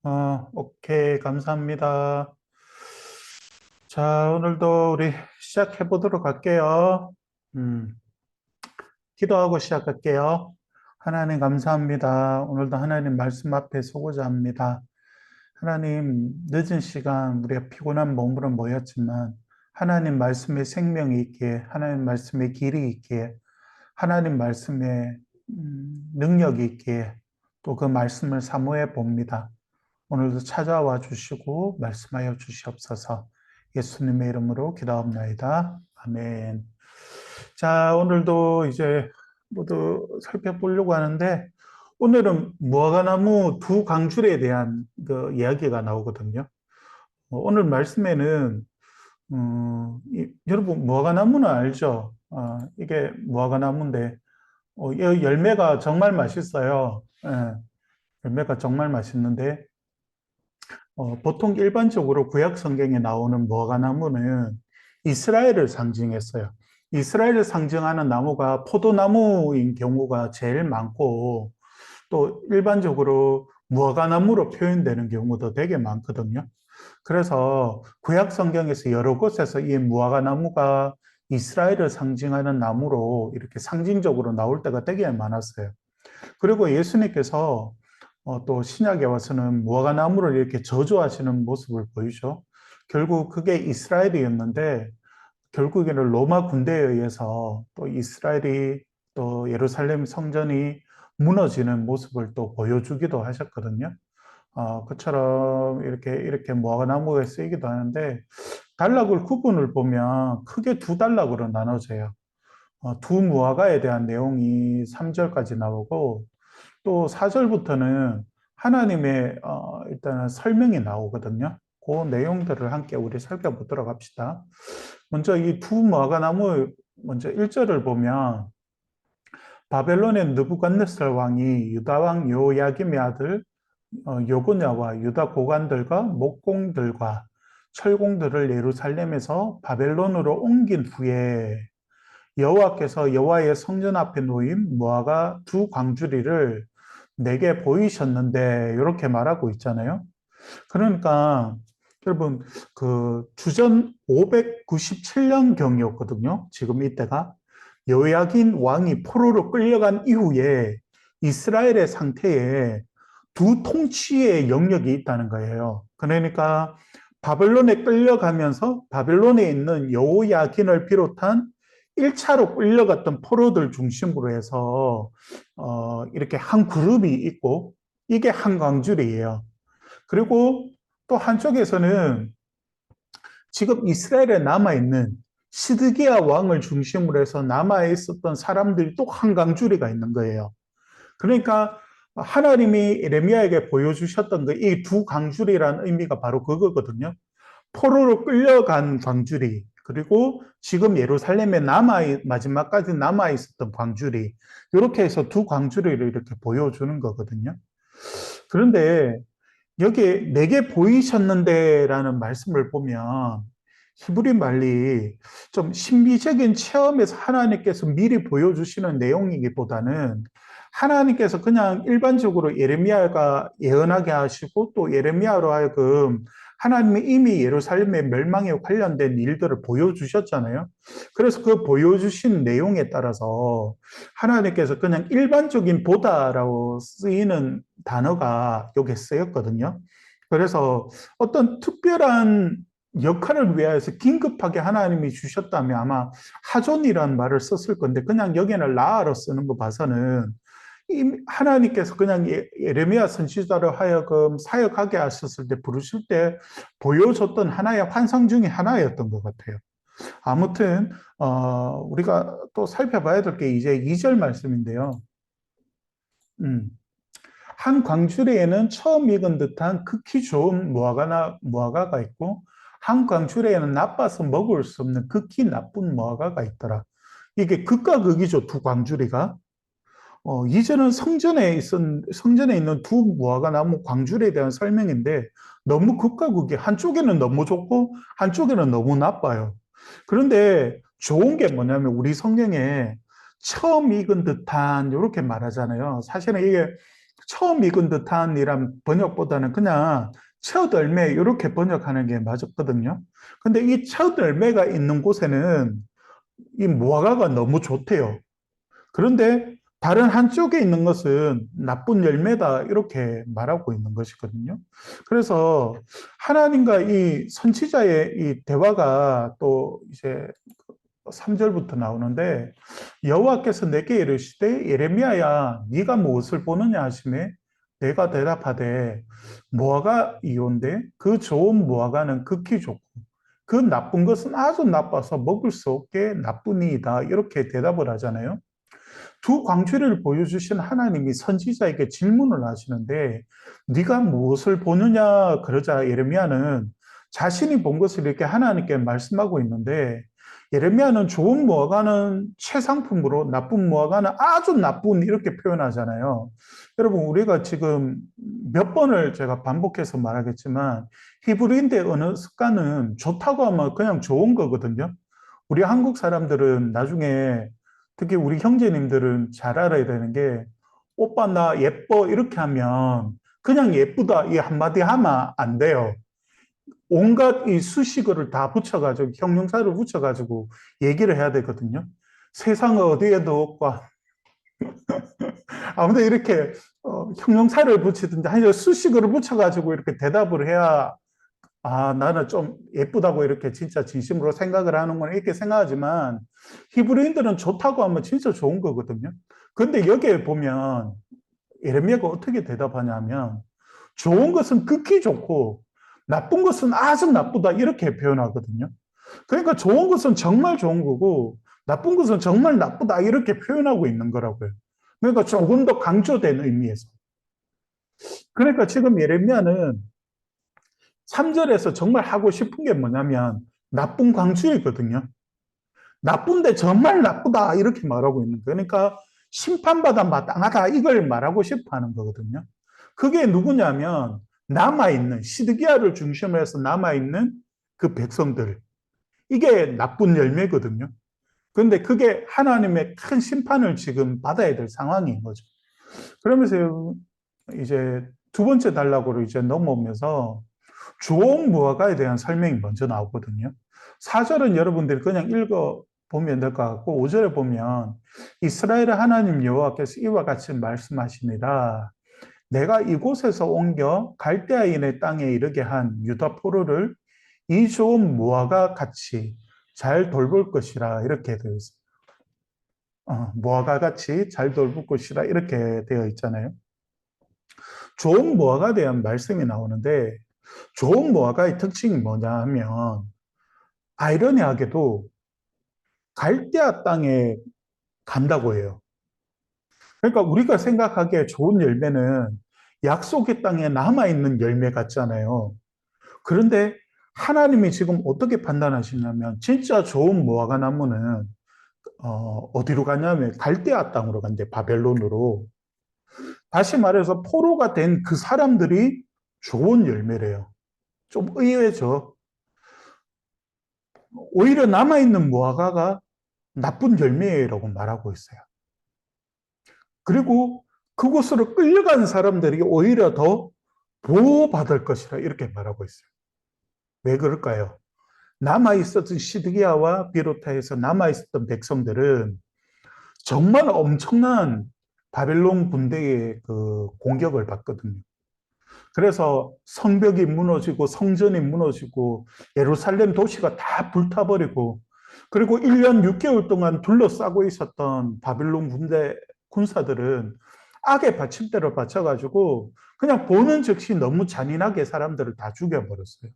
오케이, 감사합니다. 자, 오늘도 우리 시작해 보도록 할게요. 음, 기도하고 시작할게요. 하나님 감사합니다. 오늘도 하나님 말씀 앞에 서고자 합니다. 하나님, 늦은 시간 우리가 피곤한 몸으로 모였지만 하나님 말씀에 생명이 있기에, 하나님 말씀에 길이 있기에, 하나님 말씀에 능력이 있기에 또 그 말씀을 사모해 봅니다. 오늘도 찾아와 주시고 말씀하여 주시옵소서. 예수님의 이름으로 기도합나이다. 아멘. 자, 오늘도 이제 모두 살펴보려고 하는데 오늘은 무화과나무 두 강줄에 대한 그 이야기가 나오거든요. 오늘 말씀에는 여러분 무화과나무는 알죠? 이게 무화과나무인데 이 열매가 정말 맛있어요. 예, 열매가 정말 맛있는데 보통 일반적으로 구약 성경에 나오는 무화과나무는 이스라엘을 상징했어요. 이스라엘을 상징하는 나무가 포도나무인 경우가 제일 많고 또 일반적으로 무화과나무로 표현되는 경우도 되게 많거든요. 그래서 구약 성경에서 여러 곳에서 이 무화과나무가 이스라엘을 상징하는 나무로 이렇게 상징적으로 나올 때가 되게 많았어요. 그리고 예수님께서 또 신약에 와서는 무화과나무를 이렇게 저주하시는 모습을 보이죠. 결국 그게 이스라엘이었는데 결국에는 로마 군대에 의해서 또 이스라엘이 또 예루살렘 성전이 무너지는 모습을 또 보여주기도 하셨거든요. 그처럼 이렇게 무화과나무가 쓰이기도 하는데 단락을 구분을 보면 크게 두 단락으로 나눠져요. 두 무화과에 대한 내용이 3절까지 나오고 또 4절부터는 하나님의 일단은 설명이 나오거든요. 그 내용들을 함께 우리 살펴보도록 합시다. 먼저 이 두 무화과나무 먼저 1절을 보면 바벨론의 느부갓네살 왕이 유다 왕 요야김의 아들 요고냐와 유다 고관들과 목공들과 철공들을 예루살렘에서 바벨론으로 옮긴 후에 여호와께서 여호와의 성전 앞에 놓인 무화과 두 광주리를 내게 보이셨는데 이렇게 말하고 있잖아요. 그러니까 여러분 그 주전 597년 경이었거든요. 지금 이때가 여호야긴 왕이 포로로 끌려간 이후에 이스라엘의 상태에 두 통치의 영역이 있다는 거예요. 그러니까 바벨론에 끌려가면서 바벨론에 있는 여호야긴을 비롯한 1차로 끌려갔던 포로들 중심으로 해서 이렇게 한 그룹이 있고 이게 한 광줄이에요. 그리고 또 한쪽에서는 지금 이스라엘에 남아있는 시드기야 왕을 중심으로 해서 남아있었던 사람들이 또 한 광줄이가 있는 거예요. 그러니까 하나님이 에레미야에게 보여주셨던 이 두 광줄이라는 의미가 바로 그거거든요. 포로로 끌려간 광주리, 그리고 지금 예루살렘에 마지막까지 남아있었던 광주리, 이렇게 해서 두 광주리를 이렇게 보여주는 거거든요. 그런데 여기에 내게 보이셨는데라는 말씀을 보면 히브리 말이 좀 신비적인 체험에서 하나님께서 미리 보여주시는 내용이기보다는 하나님께서 그냥 일반적으로 예레미야가 예언하게 하시고 또 예레미야로 하여금 하나님이 이미 예루살렘의 멸망에 관련된 일들을 보여주셨잖아요. 그래서 그 보여주신 내용에 따라서 하나님께서 그냥 일반적인 보다라고 쓰이는 단어가 여기에 쓰였거든요. 그래서 어떤 특별한 역할을 위하여서 긴급하게 하나님이 주셨다면 아마 하존이라는 말을 썼을 건데 그냥 여기는 라아로 쓰는 거 봐서는 하나님께서 그냥 예레미야 선지자로 하여금 사역하게 하셨을 때 부르실 때 보여줬던 하나의 환상 중에 하나였던 것 같아요. 아무튼 우리가 또 살펴봐야 될 게 이제 2절 말씀인데요. 음, 한 광주리에는 처음 익은 듯한 극히 좋은 무화과가 있고 한 광주리에는 나빠서 먹을 수 없는 극히 나쁜 무화과가 있더라. 이게 극과 극이죠, 두 광주리가. 이제는 성전에 있는 두 무화과 나무 광주리에 대한 설명인데 너무 극과 극이 한쪽에는 너무 좋고 한쪽에는 너무 나빠요. 그런데 좋은 게 뭐냐면 우리 성경에 처음 익은 듯한 이렇게 말하잖아요. 사실은 이게 처음 익은 듯한 이란 번역보다는 그냥 첫 열매 이렇게 번역하는 게 맞았거든요. 근데 이 첫 열매가 있는 곳에는 이 무화과가 너무 좋대요. 그런데 다른 한쪽에 있는 것은 나쁜 열매다 이렇게 말하고 있는 것이거든요. 그래서 하나님과 이 선지자의 이 대화가 또 이제 3절부터 나오는데 여호와께서 내게 이르시되 예레미야야 네가 무엇을 보느냐 하시매 내가 대답하되 무화과 이온데 그 좋은 무화과는 극히 좋고 그 나쁜 것은 아주 나빠서 먹을 수 없게 나쁘니이다 이렇게 대답을 하잖아요. 두 광주를 보여주신 하나님이 선지자에게 질문을 하시는데 네가 무엇을 보느냐 그러자 예레미야는 자신이 본 것을 이렇게 하나님께 말씀하고 있는데 예레미야는 좋은 무화과는 최상품으로 나쁜 무화과는 아주 나쁜 이렇게 표현하잖아요. 여러분 우리가 지금 몇 번을 제가 반복해서 말하겠지만 히브리인의 언어 습관은 좋다고 하면 그냥 좋은 거거든요. 우리 한국 사람들은 나중에 특히 우리 형제님들은 잘 알아야 되는 게 오빠 나 예뻐 이렇게 하면 그냥 예쁘다 이 한마디 하면 안 돼요. 온갖 이 수식어를 다 붙여가지고 형용사를 붙여가지고 얘기를 해야 되거든요. 세상 어디에도 없고 아무튼 이렇게 형용사를 붙이든지 아니 수식어를 붙여가지고 이렇게 대답을 해야 나는 좀 예쁘다고 이렇게 진짜 진심으로 생각을 하는구나 이렇게 생각하지만 히브리인들은 좋다고 하면 진짜 좋은 거거든요. 근데 여기에 보면 예레미야가 어떻게 대답하냐면 좋은 것은 극히 좋고 나쁜 것은 아주 나쁘다 이렇게 표현하거든요. 그러니까 좋은 것은 정말 좋은 거고 나쁜 것은 정말 나쁘다 이렇게 표현하고 있는 거라고요. 그러니까 조금 더 강조된 의미에서. 그러니까 지금 예레미야는 3절에서 정말 하고 싶은 게 뭐냐면 나쁜 광주이거든요. 나쁜데 정말 나쁘다 이렇게 말하고 있는 거예요. 그러니까 심판받아 마땅하다 이걸 말하고 싶어 하는 거거든요. 그게 누구냐면 남아있는 시드기야를 중심으로 해서 남아있는 그 백성들. 이게 나쁜 열매거든요. 그런데 그게 하나님의 큰 심판을 지금 받아야 될 상황인 거죠. 그러면서 이제 두 번째 단락으로 이제 넘어오면서 주옥 무화과에 대한 설명이 먼저 나오거든요. 4절은 여러분들이 그냥 읽어 보면 될 것 같고 5절에 보면 이스라엘의 하나님 여호와께서 이와 같이 말씀하시니라 내가 이곳에서 옮겨 갈대아인의 땅에 이르게 한 유다 포로를 이 좋은 무화과 같이 잘 돌볼 것이라 이렇게 되어 있어요. 무화과 같이 잘 돌볼 것이라 이렇게 되어 있잖아요. 좋은 무화과에 대한 말씀이 나오는데 좋은 무화과의 특징이 뭐냐 하면 아이러니하게도 갈대아 땅에 간다고 해요. 그러니까 우리가 생각하기에 좋은 열매는 약속의 땅에 남아있는 열매 같잖아요. 그런데 하나님이 지금 어떻게 판단하시냐면 진짜 좋은 무화과 나무는 어디로 가냐면 갈대아 땅으로 간대, 바벨론으로. 다시 말해서 포로가 된 그 사람들이 좋은 열매래요. 좀 의외죠. 오히려 남아있는 무화과가 나쁜 열매라고 말하고 있어요. 그리고 그곳으로 끌려간 사람들이 오히려 더 보호받을 것이라 이렇게 말하고 있어요. 왜 그럴까요? 남아있었던 시드기야와 비롯해서 남아있었던 백성들은 정말 엄청난 바벨론 군대의 그 공격을 받거든요. 그래서 성벽이 무너지고 성전이 무너지고 예루살렘 도시가 다 불타버리고 그리고 1년 6개월 동안 둘러싸고 있었던 바빌론 군대 군사들은 악의 받침대로 받쳐가지고 그냥 보는 즉시 너무 잔인하게 사람들을 다 죽여버렸어요.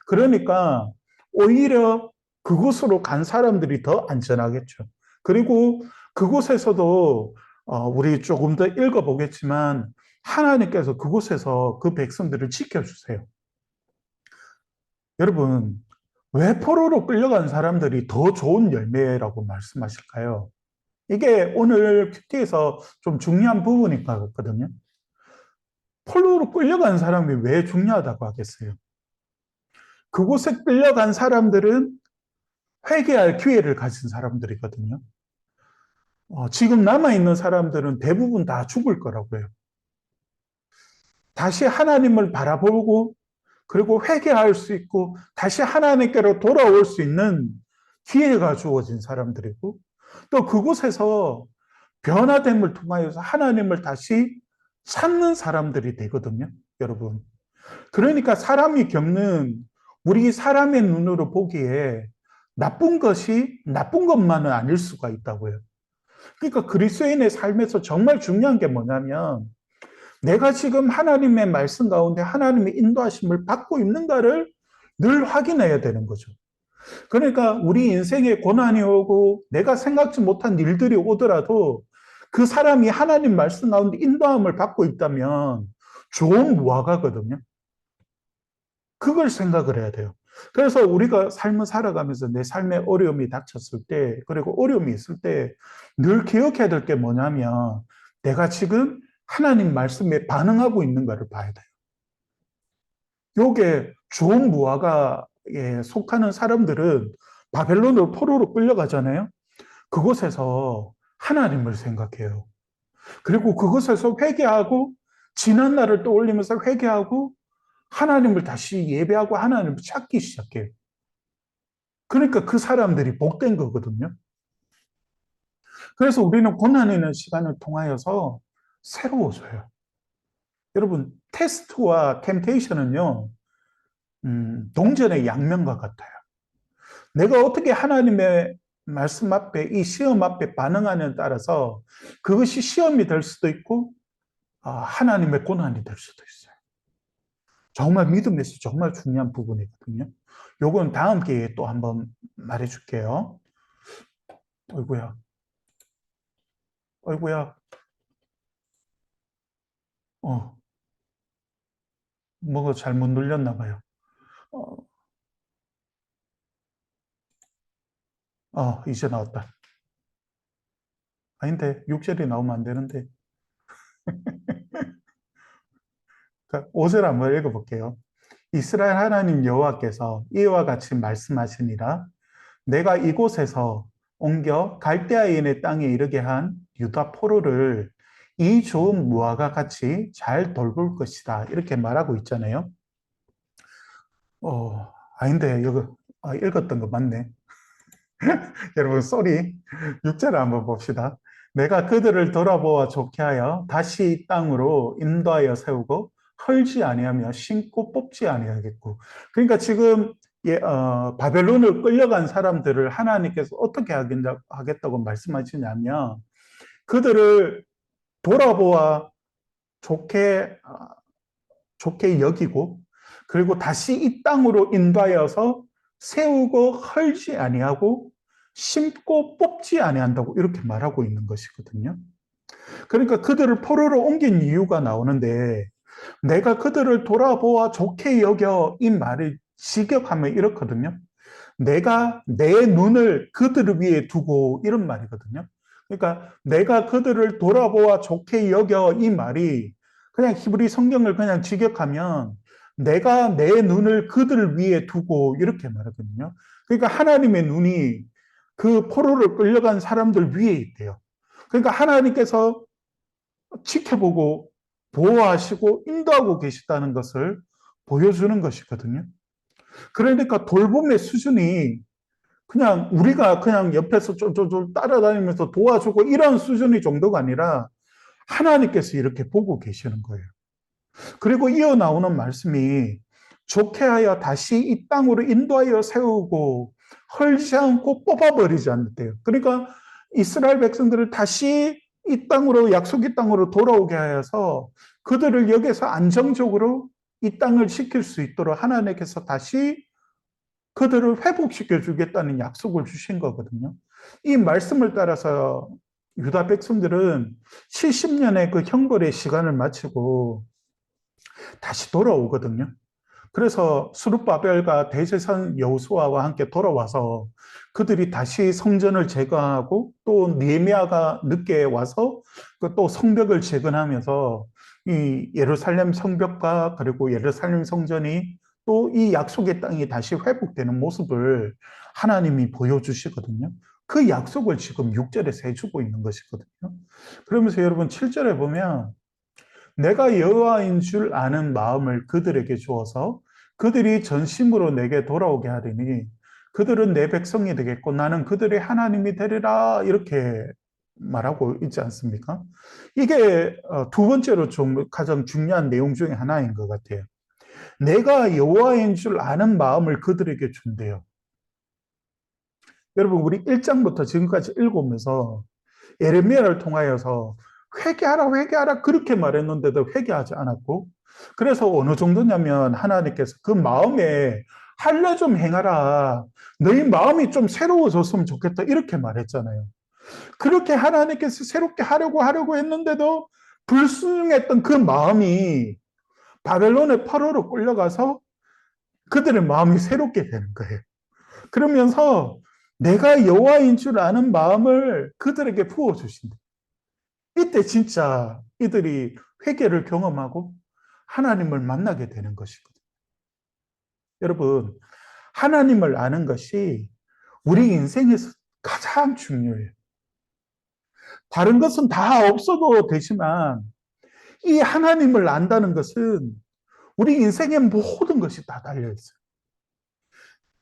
그러니까 오히려 그곳으로 간 사람들이 더 안전하겠죠. 그리고 그곳에서도 우리 조금 더 읽어보겠지만 하나님께서 그곳에서 그 백성들을 지켜주세요. 여러분, 왜 포로로 끌려간 사람들이 더 좋은 열매라고 말씀하실까요? 이게 오늘 큐티에서 좀 중요한 부분인 것 같거든요. 포로로 끌려간 사람이 왜 중요하다고 하겠어요? 그곳에 끌려간 사람들은 회개할 기회를 가진 사람들이거든요. 지금 남아있는 사람들은 대부분 다 죽을 거라고요. 다시 하나님을 바라보고 그리고 회개할 수 있고 다시 하나님께로 돌아올 수 있는 기회가 주어진 사람들이고 또 그곳에서 변화됨을 통하여서 하나님을 다시 찾는 사람들이 되거든요, 여러분. 그러니까 사람이 겪는 우리 사람의 눈으로 보기에 나쁜 것이 나쁜 것만은 아닐 수가 있다고요. 그러니까 그리스도인의 삶에서 정말 중요한 게 뭐냐면 내가 지금 하나님의 말씀 가운데 하나님의 인도하심을 받고 있는가를 늘 확인해야 되는 거죠. 그러니까 우리 인생에 고난이 오고 내가 생각지 못한 일들이 오더라도 그 사람이 하나님 말씀 가운데 인도함을 받고 있다면 좋은 무화과거든요. 그걸 생각을 해야 돼요. 그래서 우리가 삶을 살아가면서 내 삶에 어려움이 닥쳤을 때, 그리고 어려움이 있을 때 늘 기억해야 될 게 뭐냐면 내가 지금 하나님 말씀에 반응하고 있는가를 봐야 돼요. 요게 좋은 무화과에 속하는 사람들은 바벨론으로 포로로 끌려가잖아요. 그곳에서 하나님을 생각해요. 그리고 그곳에서 회개하고 지난 날을 떠올리면서 회개하고 하나님을 다시 예배하고 하나님을 찾기 시작해요. 그러니까 그 사람들이 복된 거거든요. 그래서 우리는 고난 있는 시간을 통하여서 새로워져요. 여러분, 테스트와 템테이션은요, 동전의 양면과 같아요. 내가 어떻게 하나님의 말씀 앞에, 이 시험 앞에 반응하느냐에 따라서 그것이 시험이 될 수도 있고, 하나님의 고난이 될 수도 있어요. 정말 믿음에서 정말 중요한 부분이거든요. 요건 다음 기회에 또 한번 말해줄게요. 어이구야, 어이구야, 어, 뭐가 잘못 눌렸나 봐요. 어, 이제 나왔다. 아닌데, 6절이 나오면 안 되는데. 그러니까 5절 한번 읽어볼게요. 이스라엘 하나님 여호와께서 이와 같이 말씀하시니라. 내가 이곳에서 옮겨 갈대아인의 땅에 이르게 한 유다 포로를 이 좋은 무화과 같이 잘 돌볼 것이다. 이렇게 말하고 있잖아요. 아닌데, 여기, 읽었던 거 맞네. 여러분, 쏘리. 6절을 한번 봅시다. 내가 그들을 돌아보아 좋게 하여 다시 이 땅으로 인도하여 세우고 헐지 아니하며 심고 뽑지 아니하겠고. 그러니까 지금 바벨론을 끌려간 사람들을 하나님께서 어떻게 하겠다고 말씀하시냐면 그들을 돌아보아 좋게 좋게 여기고 그리고 다시 이 땅으로 인도하여서 세우고 헐지 아니하고 심고 뽑지 아니한다고 이렇게 말하고 있는 것이거든요. 그러니까 그들을 포로로 옮긴 이유가 나오는데 내가 그들을 돌아보아 좋게 여겨 이 말을 직역하면 이렇거든요. 내가 내 눈을 그들을 위해 두고 이런 말이거든요. 그러니까 내가 그들을 돌아보아 좋게 여겨 이 말이 그냥 히브리 성경을 그냥 직역하면 내가 내 눈을 그들을 위해 두고 이렇게 말하거든요. 그러니까 하나님의 눈이 그 포로를 끌려간 사람들 위에 있대요. 그러니까 하나님께서 지켜보고 보호하시고 인도하고 계시다는 것을 보여주는 것이거든요. 그러니까 돌봄의 수준이 그냥 우리가 그냥 옆에서 쫄쫄쫄 따라다니면서 도와주고 이런 수준의 정도가 아니라 하나님께서 이렇게 보고 계시는 거예요. 그리고 이어 나오는 말씀이 좋게 하여 다시 이 땅으로 인도하여 세우고 헐지 않고 뽑아버리지 않는데요. 그러니까 이스라엘 백성들을 다시 이 땅으로 약속의 땅으로 돌아오게 하여서 그들을 여기서 안정적으로 이 땅을 지킬 수 있도록 하나님께서 다시 그들을 회복시켜 주겠다는 약속을 주신 거거든요. 이 말씀을 따라서 유다 백성들은 70년의 그 형벌의 시간을 마치고 다시 돌아오거든요. 그래서 스룹바벨과 대제사장 여호수아와 함께 돌아와서 그들이 다시 성전을 재건하고 또 느헤미야가 늦게 와서 또 성벽을 재건하면서 이 예루살렘 성벽과 그리고 예루살렘 성전이 또 이 약속의 땅이 다시 회복되는 모습을 하나님이 보여주시거든요. 그 약속을 지금 6절에서 해주고 있는 것이거든요. 그러면서 여러분 7절에 보면 내가 여호와인 줄 아는 마음을 그들에게 주어서 그들이 전심으로 내게 돌아오게 하리니 그들은 내 백성이 되겠고 나는 그들의 하나님이 되리라 이렇게 말하고 있지 않습니까? 이게 두 번째로 좀 가장 중요한 내용 중에 하나인 것 같아요. 내가 여호와인 줄 아는 마음을 그들에게 준대요. 여러분 우리 1장부터 지금까지 읽으면서 예레미야를 통하여서 회개하라 회개하라 그렇게 말했는데도 회개하지 않았고 그래서 어느 정도냐면 하나님께서 그 마음에 할례 좀 행하라 너희 마음이 좀 새로워졌으면 좋겠다 이렇게 말했잖아요. 그렇게 하나님께서 새롭게 하려고 했는데도 불순종했던 그 마음이 바벨론의 포로로 끌려가서 그들의 마음이 새롭게 되는 거예요. 그러면서 내가 여호와인 줄 아는 마음을 그들에게 부어주신다. 이때 진짜 이들이 회개를 경험하고 하나님을 만나게 되는 것이거든요. 여러분, 하나님을 아는 것이 우리 인생에서 가장 중요해요. 다른 것은 다 없어도 되지만 이 하나님을 안다는 것은 우리 인생의 모든 것이 다 달려있어요.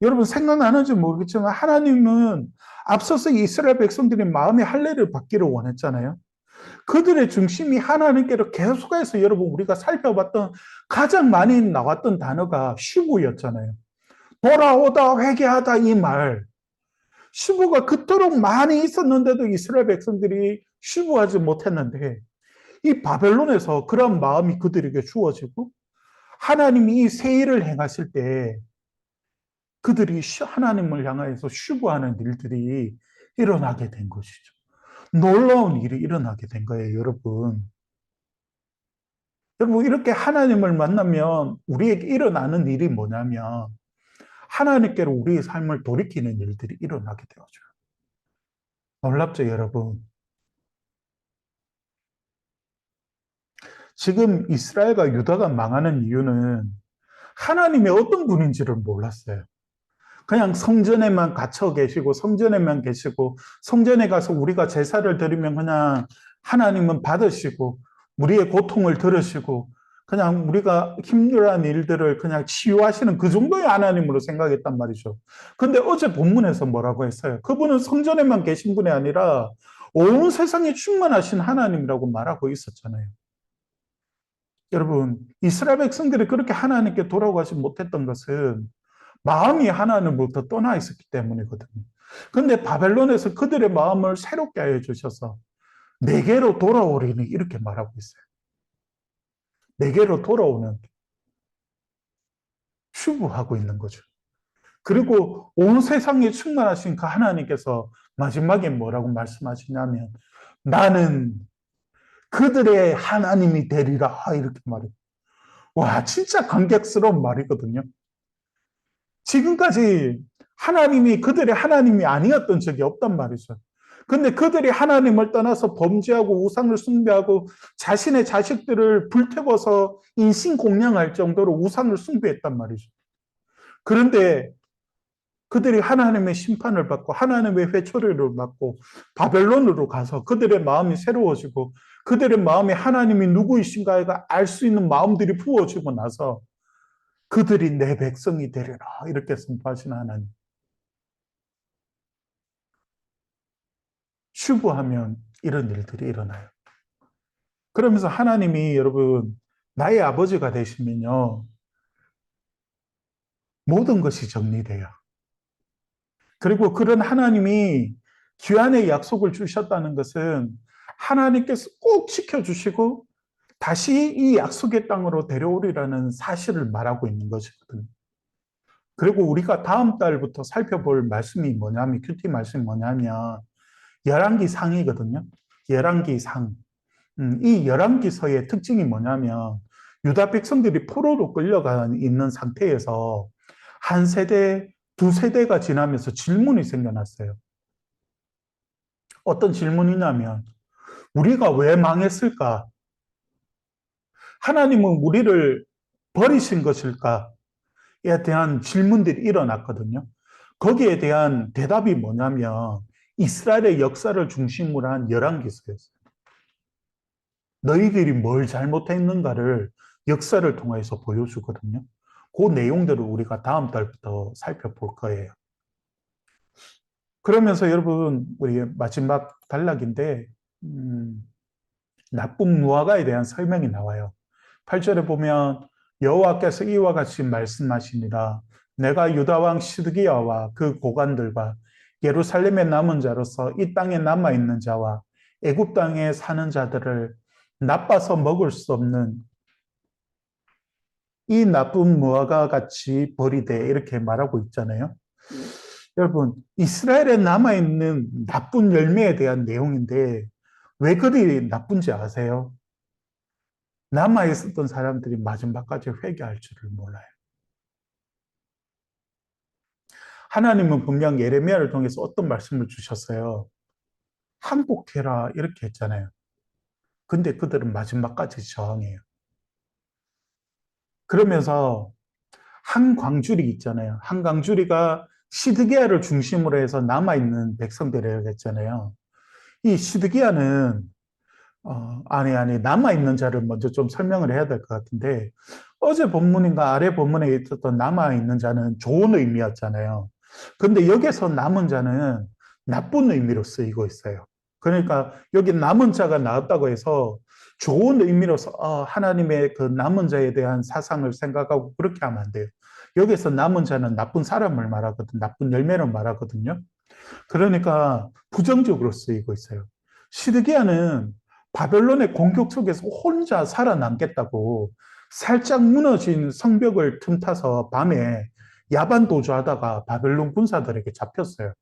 여러분 생각나는지 모르겠지만 하나님은 앞서서 이스라엘 백성들이 마음의 할례를 받기를 원했잖아요. 그들의 중심이 하나님께로 계속해서 여러분 우리가 살펴봤던 가장 많이 나왔던 단어가 시부였잖아요. 돌아오다 회개하다 이 말. 시부가 그토록 많이 있었는데도 이스라엘 백성들이 시부하지 못했는데 이 바벨론에서 그런 마음이 그들에게 주어지고 하나님이 이 새 일을 행하실 때 그들이 하나님을 향하여서 슈부하는 일들이 일어나게 된 것이죠. 놀라운 일이 일어나게 된 거예요, 여러분. 여러분, 이렇게 하나님을 만나면 우리에게 일어나는 일이 뭐냐면 하나님께로 우리의 삶을 돌이키는 일들이 일어나게 되어져요. 놀랍죠, 여러분? 지금 이스라엘과 유다가 망하는 이유는 하나님이 어떤 분인지를 몰랐어요. 그냥 성전에만 갇혀 계시고 성전에만 계시고 성전에 가서 우리가 제사를 드리면 그냥 하나님은 받으시고 우리의 고통을 들으시고 그냥 우리가 힘들어한 일들을 그냥 치유하시는 그 정도의 하나님으로 생각했단 말이죠. 근데 어제 본문에서 뭐라고 했어요? 그분은 성전에만 계신 분이 아니라 온 세상에 충만하신 하나님이라고 말하고 있었잖아요. 여러분, 이스라엘 백성들이 그렇게 하나님께 돌아가지 못했던 것은 마음이 하나님으로부터 떠나 있었기 때문이거든요. 근데 바벨론에서 그들의 마음을 새롭게 하여 주셔서 내게로 돌아오리니 이렇게 말하고 있어요. 내게로 돌아오는 추구하고 있는 거죠. 그리고 온 세상에 충만하신 그 하나님께서 마지막에 뭐라고 말씀하시냐면 나는 그들의 하나님이 되리라 이렇게 말해요. 와, 진짜 감격스러운 말이거든요. 지금까지 하나님이 그들의 하나님이 아니었던 적이 없단 말이죠. 근데 그들이 하나님을 떠나서 범죄하고 우상을 숭배하고 자신의 자식들을 불태워서 인신공양할 정도로 우상을 숭배했단 말이죠. 그런데 그들이 하나님의 심판을 받고 하나님의 회초리를 받고 바벨론으로 가서 그들의 마음이 새로워지고 그들의 마음에 하나님이 누구이신가가 알 수 있는 마음들이 부어지고 나서 그들이 내 백성이 되리라 이렇게 선포하신 하나님. 추구하면 이런 일들이 일어나요. 그러면서 하나님이 여러분 나의 아버지가 되시면요 모든 것이 정리돼요. 그리고 그런 하나님이 귀한의 약속을 주셨다는 것은 하나님께서 꼭 지켜주시고 다시 이 약속의 땅으로 데려오리라는 사실을 말하고 있는 것이거든요. 그리고 우리가 다음 달부터 살펴볼 말씀이 뭐냐면 큐티 말씀이 뭐냐면 열왕기 상이거든요. 열왕기 상. 이 열왕기서의 특징이 뭐냐면 유다 백성들이 포로로 끌려가 있는 상태에서 한 세대, 두 세대가 지나면서 질문이 생겨났어요. 어떤 질문이냐면 우리가 왜 망했을까? 하나님은 우리를 버리신 것일까에 대한 질문들이 일어났거든요. 거기에 대한 대답이 뭐냐면 이스라엘의 역사를 중심으로 한 열왕기서였어요. 너희들이 뭘 잘못했는가를 역사를 통해서 보여주거든요. 그 내용들을 우리가 다음 달부터 살펴볼 거예요. 그러면서 여러분, 우리 마지막 단락인데, 음, 나쁜 무화과에 대한 설명이 나와요. 8절에 보면 여호와께서 이와 같이 말씀하시니라. 내가 유다 왕 시드기야와 그 고관들과 예루살렘에 남은 자로서 이 땅에 남아 있는 자와 애굽 땅에 사는 자들을 나빠서 먹을 수 없는 이 나쁜 무화과 같이 버리되 이렇게 말하고 있잖아요. 여러분, 이스라엘에 남아 있는 나쁜 열매에 대한 내용인데 왜 그리 나쁜지 아세요? 남아 있었던 사람들이 마지막까지 회개할 줄을 몰라요. 하나님은 분명 예레미야를 통해서 어떤 말씀을 주셨어요. 항복해라 이렇게 했잖아요. 근데 그들은 마지막까지 저항해요. 그러면서 한광주리 있잖아요. 한광주리가 시드기야를 중심으로 해서 남아있는 백성들이라고 했잖아요. 이 시드기야는 아니 남아있는 자를 먼저 좀 설명을 해야 될 것 같은데 어제 본문인가 아래 본문에 있었던 남아있는 자는 좋은 의미였잖아요. 근데 여기서 남은 자는 나쁜 의미로 쓰이고 있어요. 그러니까 여기 남은 자가 나왔다고 해서 좋은 의미로서 하나님의 그 남은 자에 대한 사상을 생각하고 그렇게 하면 안 돼요. 여기서 남은 자는 나쁜 사람을 말하거든, 나쁜 열매를 말하거든요. 그러니까 부정적으로 쓰이고 있어요. 시드기야는 바벨론의 공격 속에서 혼자 살아남겠다고 살짝 무너진 성벽을 틈타서 밤에 야반 도주하다가 바벨론 군사들에게 잡혔어요.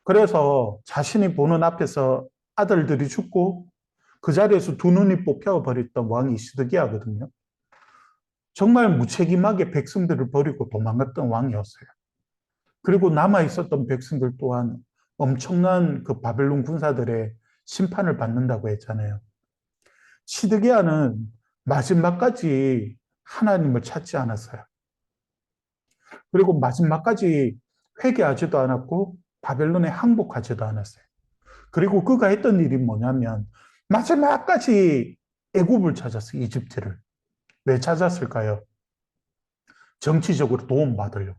그래서 자신이 보는 앞에서 아들들이 죽고 그 자리에서 두 눈이 뽑혀버렸던 왕이 시드기야거든요. 정말 무책임하게 백성들을 버리고 도망갔던 왕이었어요. 그리고 남아 있었던 백성들 또한 엄청난 그 바벨론 군사들의 심판을 받는다고 했잖아요. 시드기야는 마지막까지 하나님을 찾지 않았어요. 그리고 마지막까지 회개하지도 않았고 바벨론에 항복하지도 않았어요. 그리고 그가 했던 일이 뭐냐면 마지막까지 애굽을 찾았어요. 이집트를. 왜 찾았을까요? 정치적으로 도움받으려고.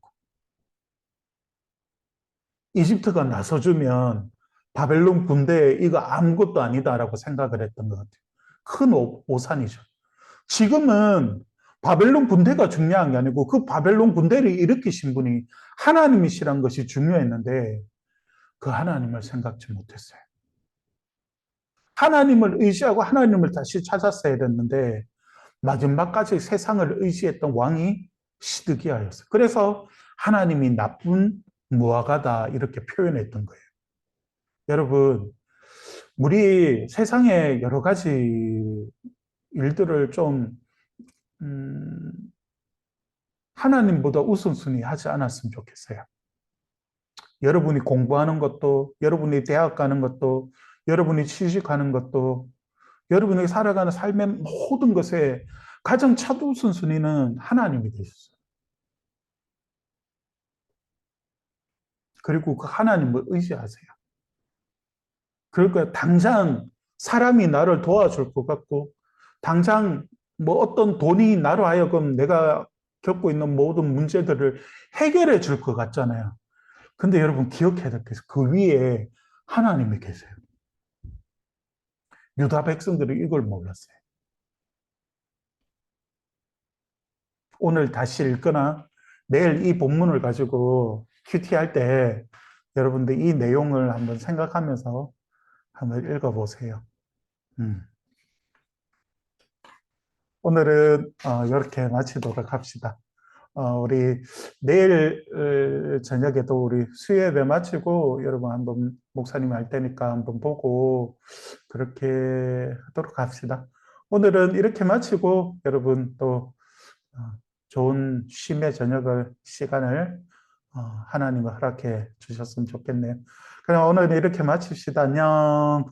이집트가 나서주면 바벨론 군대에 이거 아무것도 아니다라고 생각을 했던 것 같아요. 큰 오산이죠. 지금은 바벨론 군대가 중요한 게 아니고 그 바벨론 군대를 일으키신 분이 하나님이시란 것이 중요했는데 그 하나님을 생각지 못했어요. 하나님을 의지하고 하나님을 다시 찾았어야 됐는데 마지막까지 세상을 의지했던 왕이 시드기야였어요. 그래서 하나님이 나쁜 무화과다 이렇게 표현했던 거예요. 여러분, 우리 세상에 여러 가지 일들을 좀 음, 하나님보다 우선순위 하지 않았으면 좋겠어요. 여러분이 공부하는 것도, 여러분이 대학 가는 것도, 여러분이 취직하는 것도, 여러분이 살아가는 삶의 모든 것에 가장 차우선순위는 하나님이 되셨어요. 그리고 그 하나님을 의지하세요. 그러니까 당장 사람이 나를 도와줄 것 같고, 당장 뭐 어떤 돈이 나로 하여금 내가 겪고 있는 모든 문제들을 해결해 줄 것 같잖아요. 근데 여러분 기억해야 될 게 그 위에 하나님이 계세요. 유다 백성들이 이걸 몰랐어요. 오늘 다시 읽거나 내일 이 본문을 가지고 큐티할 때 여러분들 이 내용을 한번 생각하면서 한번 읽어보세요. 음. 오늘은 이렇게 마치도록 합시다. 우리 내일 저녁에도 우리 수요예배 마치고 여러분 한번 목사님이 할 테니까 한번 보고 그렇게 하도록 합시다. 오늘은 이렇게 마치고 여러분 또 좋은 쉼의 저녁을 시간을 하나님이 허락해 주셨으면 좋겠네요. 그럼 오늘 이렇게 마칩시다. 안녕.